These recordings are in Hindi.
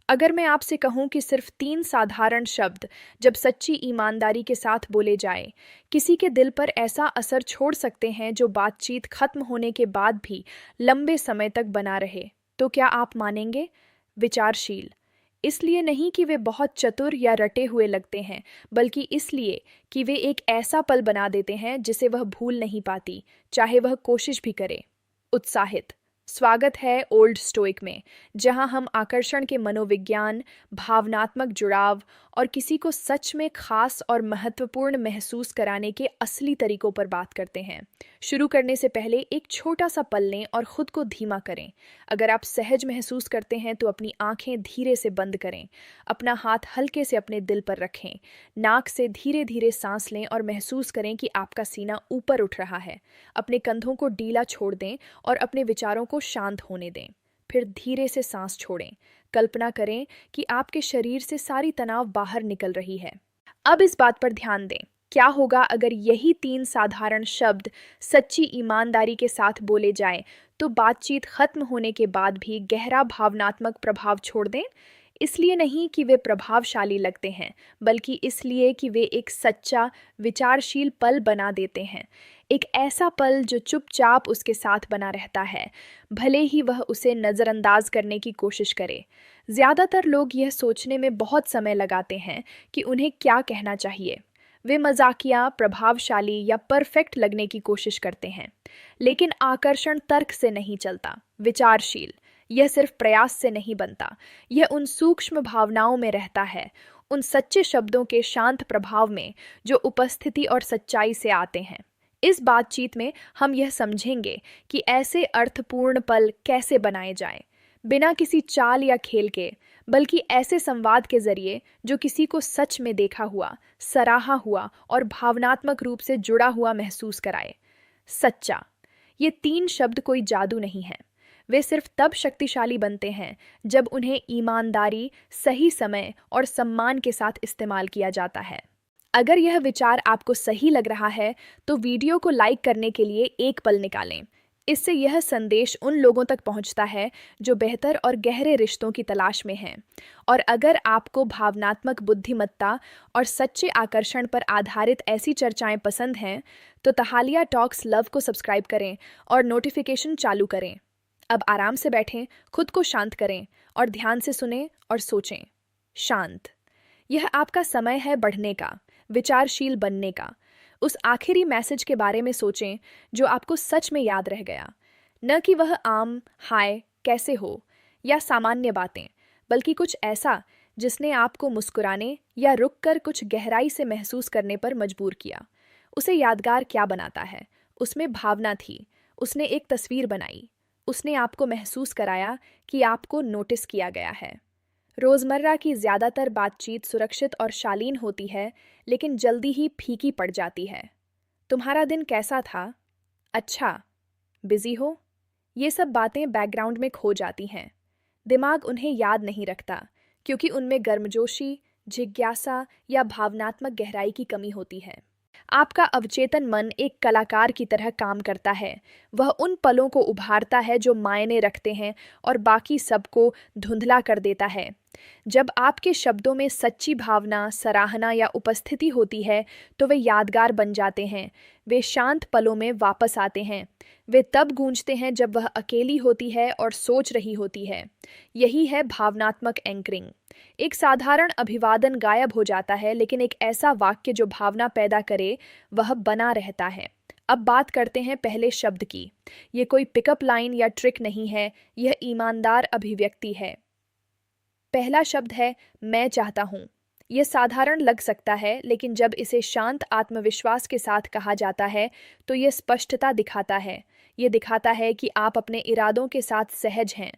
अगर मैं आपसे कहूं कि सिर्फ 3 साधारण शब्द जब सच्ची ईमानदारी के साथ बोले जाए, किसी के दिल पर ऐसा असर छोड़ सकते हैं जो बातचीत खत्म होने के बाद भी लंबे समय तक बना रहे, तो क्या आप मानेंगे? विचारशील। इसलिए नहीं कि वे बहुत चतुर या रटे हुए लगते हैं, बल्कि इसलिए कि वे एक ऐसा पल बना देते हैं जिसे वह भूल नहीं पाती, चाहे वह कोशिश भी करे। उत्साहित। स्वागत है ओल्ड स्टोइक में, जहां हम आकर्षण के मनोविज्ञान, भावनात्मक जुड़ाव और किसी को सच में खास और महत्वपूर्ण महसूस कराने के असली तरीकों पर बात करते हैं। शुरू करने से पहले एक छोटा सा पल लें और खुद को धीमा करें। अगर आप सहज महसूस करते हैं तो अपनी आंखें धीरे से बंद करें। अपना हाथ हल्के से अपने दिल पर रखें। नाक से धीरे धीरे सांस लें और महसूस करें कि आपका सीना ऊपर उठ रहा है। अपने कंधों को ढीला छोड़ दें और अपने विचारों को शांत होने दें। फिर धीरे से सांस छोड़ें। कल्पना करें कि आपके शरीर से सारी तनाव बाहर निकल रही है। अब इस बात पर ध्यान दें, क्या होगा अगर यही 3 साधारण शब्द सच्ची ईमानदारी के साथ बोले जाएं, तो बातचीत खत्म होने के बाद भी गहरा भावनात्मक प्रभाव छोड़ दें। इसलिए नहीं कि वे प्रभावशाली लगते हैं, बल्कि इसलिए कि वे एक सच्चा, विचारशील पल बना देते हैं। एक ऐसा पल जो चुपचाप उसके साथ बना रहता है, भले ही वह उसे नज़रअंदाज करने की कोशिश करे। ज़्यादातर लोग यह सोचने में बहुत समय लगाते हैं कि उन्हें क्या कहना चाहिए। वे मजाकिया, प्रभावशाली या परफेक्ट लगने की कोशिश करते हैं। लेकिन आकर्षण तर्क से नहीं चलता, विचारशील। यह सिर्फ प्रयास से नहीं बनता, यह उन सूक्ष्म भावनाओं में रहता है, उन सच्चे शब्दों के शांत प्रभाव में जो उपस्थिति और सच्चाई से आते हैं। इस बातचीत में हम यह समझेंगे कि ऐसे अर्थपूर्ण पल कैसे बनाए जाएं, बिना किसी चाल या खेल के, बल्कि ऐसे संवाद के जरिए जो किसी को सच में देखा हुआ, सराहा हुआ और भावनात्मक रूप से जुड़ा हुआ महसूस कराए। सच्चा। ये 3 शब्द कोई जादू नहीं है। वे सिर्फ तब शक्तिशाली बनते हैं जब उन्हें ईमानदारी, सही समय और सम्मान के साथ इस्तेमाल किया जाता है। अगर यह विचार आपको सही लग रहा है, तो वीडियो को लाइक करने के लिए एक पल निकालें। इससे यह संदेश उन लोगों तक पहुंचता है जो बेहतर और गहरे रिश्तों की तलाश में हैं। और अगर आपको भावनात्मक बुद्धिमत्ता और सच्चे आकर्षण पर आधारित ऐसी चर्चाएं पसंद हैं, तो तहालिया टॉक्स लव को सब्सक्राइब करें और नोटिफिकेशन चालू करें। अब आराम से बैठें, खुद को शांत करें और ध्यान से सुनें और सोचें। शांत। यह आपका समय है बढ़ने का, विचारशील बनने का। उस आखिरी मैसेज के बारे में सोचें जो आपको सच में याद रह गया। न कि वह आम हाय कैसे हो या सामान्य बातें, बल्कि कुछ ऐसा जिसने आपको मुस्कुराने या रुककर कुछ गहराई से महसूस करने पर मजबूर किया। उसे यादगार क्या बनाता है? उसमें भावना थी, उसने एक तस्वीर बनाई, उसने आपको महसूस कराया कि आपको नोटिस किया गया है। रोज़मर्रा की ज़्यादातर बातचीत सुरक्षित और शालीन होती है, लेकिन जल्दी ही फीकी पड़ जाती है। तुम्हारा दिन कैसा था? अच्छा। बिजी हो? ये सब बातें बैकग्राउंड में खो जाती हैं। दिमाग उन्हें याद नहीं रखता, क्योंकि उनमें गर्मजोशी, जिज्ञासा या भावनात्मक गहराई की कमी होती है। आपका अवचेतन मन एक कलाकार की तरह काम करता है। वह उन पलों को उभारता है जो मायने रखते हैं और बाकी सबको धुंधला कर देता है। जब आपके शब्दों में सच्ची भावना, सराहना या उपस्थिति होती है, तो वे यादगार बन जाते हैं। वे शांत पलों में वापस आते हैं। वे तब गूंजते हैं जब वह अकेली होती है और सोच रही होती है। यही है भावनात्मक एंकरिंग। एक साधारण अभिवादन गायब हो जाता है, लेकिन एक ऐसा वाक्य जो भावना पैदा करे, वह बना रहता है। अब बात करते हैं पहले शब्द की। ये कोई पिकअप लाइन या ट्रिक नहीं है, यह ईमानदार अभिव्यक्ति है। पहला शब्द है मैं चाहता हूँ। यह साधारण लग सकता है, लेकिन जब इसे शांत आत्मविश्वास के साथ कहा जाता है, तो यह स्पष्टता दिखाता है। ये दिखाता है कि आप अपने इरादों के साथ सहज हैं।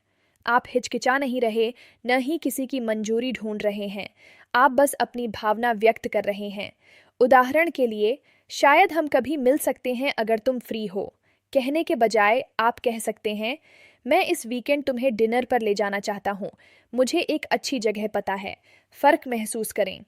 आप हिचकिचा नहीं रहे, न ही किसी की मंजूरी ढूंढ रहे हैं। आप बस अपनी भावना व्यक्त कर रहे हैं। उदाहरण के लिए, शायद हम कभी मिल सकते हैं अगर तुम फ्री हो। कहने के बजाय आप कह सकते हैं, मैं इस वीकेंड तुम्हें डिनर पर ले जाना चाहता हूँ। मुझे एक अच्छी जगह पता है। फ़र्क महसूस करें।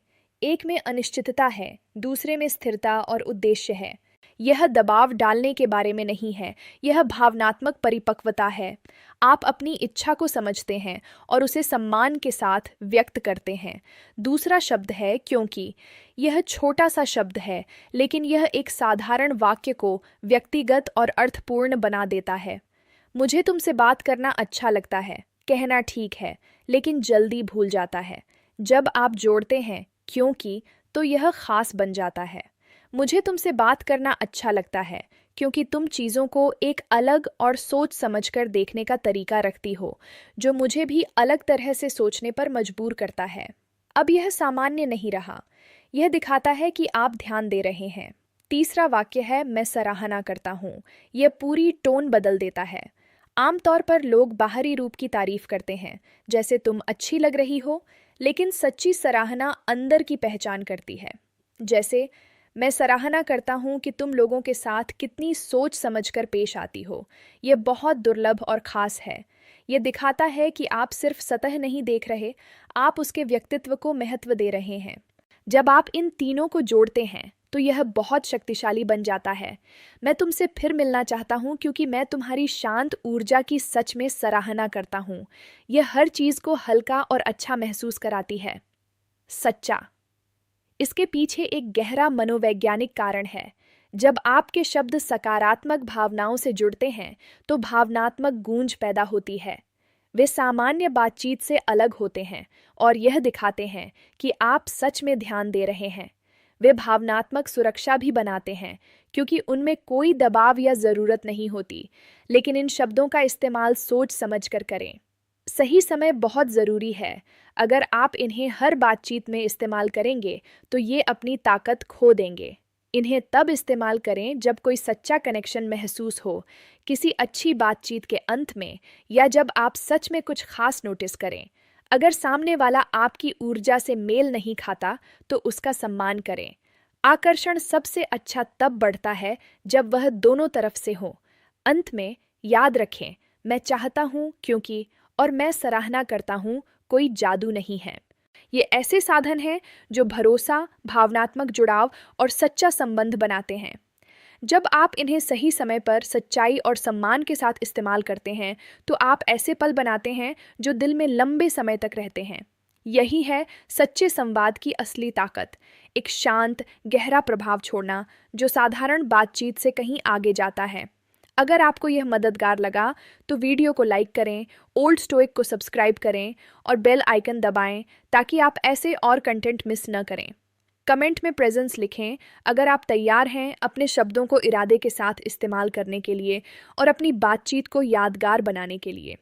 एक में अनिश्चितता है, दूसरे में स्थिरता और उद्देश्य है। यह दबाव डालने के बारे में नहीं है, यह भावनात्मक परिपक्वता है। आप अपनी इच्छा को समझते हैं और उसे सम्मान के साथ व्यक्त करते हैं। दूसरा शब्द है क्योंकि। यह छोटा सा शब्द है, लेकिन यह एक साधारण वाक्य को व्यक्तिगत और अर्थपूर्ण बना देता है। मुझे तुमसे बात करना अच्छा लगता है, कहना ठीक है, लेकिन जल्दी भूल जाता है। जब आप जोड़ते हैं क्योंकि, तो यह खास बन जाता है। मुझे तुमसे बात करना अच्छा लगता है क्योंकि तुम चीज़ों को एक अलग और सोच समझकर देखने का तरीका रखती हो, जो मुझे भी अलग तरह से सोचने पर मजबूर करता है। अब यह सामान्य नहीं रहा, यह दिखाता है कि आप ध्यान दे रहे हैं। तीसरा वाक्य है मैं सराहना करता हूँ। यह पूरी टोन बदल देता है। आमतौर पर लोग बाहरी रूप की तारीफ करते हैं, जैसे तुम अच्छी लग रही हो, लेकिन सच्ची सराहना अंदर की पहचान करती है। जैसे मैं सराहना करता हूँ कि तुम लोगों के साथ कितनी सोच समझकर पेश आती हो। यह बहुत दुर्लभ और ख़ास है। यह दिखाता है कि आप सिर्फ सतह नहीं देख रहे, आप उसके व्यक्तित्व को महत्व दे रहे हैं। जब आप इन तीनों को जोड़ते हैं तो यह बहुत शक्तिशाली बन जाता है। मैं तुमसे फिर मिलना चाहता हूँ क्योंकि मैं तुम्हारी शांत ऊर्जा की सच में सराहना करता हूँ। यह हर चीज़ को हल्का और अच्छा महसूस कराती है। सच्चा। इसके पीछे एक गहरा मनोवैज्ञानिक कारण है। जब आपके शब्द सकारात्मक भावनाओं से जुड़ते हैं तो भावनात्मक गूंज पैदा होती है। वे सामान्य बातचीत से अलग होते हैं और यह दिखाते हैं कि आप सच में ध्यान दे रहे हैं। वे भावनात्मक सुरक्षा भी बनाते हैं क्योंकि उनमें कोई दबाव या ज़रूरत नहीं होती, लेकिन इन शब्दों का इस्तेमाल सोच समझकर करें। सही समय बहुत ज़रूरी है। अगर आप इन्हें हर बातचीत में इस्तेमाल करेंगे तो ये अपनी ताकत खो देंगे। इन्हें तब इस्तेमाल करें जब कोई सच्चा कनेक्शन महसूस हो, किसी अच्छी बातचीत के अंत में, या जब आप सच में कुछ खास नोटिस करें। अगर सामने वाला आपकी ऊर्जा से मेल नहीं खाता तो उसका सम्मान करें। आकर्षण सबसे अच्छा तब बढ़ता है जब वह दोनों तरफ से हो। अंत में याद रखें, मैं चाहता हूँ क्योंकि और मैं सराहना करता हूँ कोई जादू नहीं है। ये ऐसे साधन हैं जो भरोसा, भावनात्मक जुड़ाव और सच्चा संबंध बनाते हैं। जब आप इन्हें सही समय पर सच्चाई और सम्मान के साथ इस्तेमाल करते हैं तो आप ऐसे पल बनाते हैं जो दिल में लंबे समय तक रहते हैं। यही है सच्चे संवाद की असली ताकत, एक शांत, गहरा प्रभाव छोड़ना जो साधारण बातचीत से कहीं आगे जाता है। अगर आपको यह मददगार लगा तो वीडियो को लाइक करें, ओल्ड स्टोइक को सब्सक्राइब करें और बेल आइकन दबाएं ताकि आप ऐसे और कंटेंट मिस न करें। कमेंट में प्रेजेंस लिखें अगर आप तैयार हैं अपने शब्दों को इरादे के साथ इस्तेमाल करने के लिए और अपनी बातचीत को यादगार बनाने के लिए।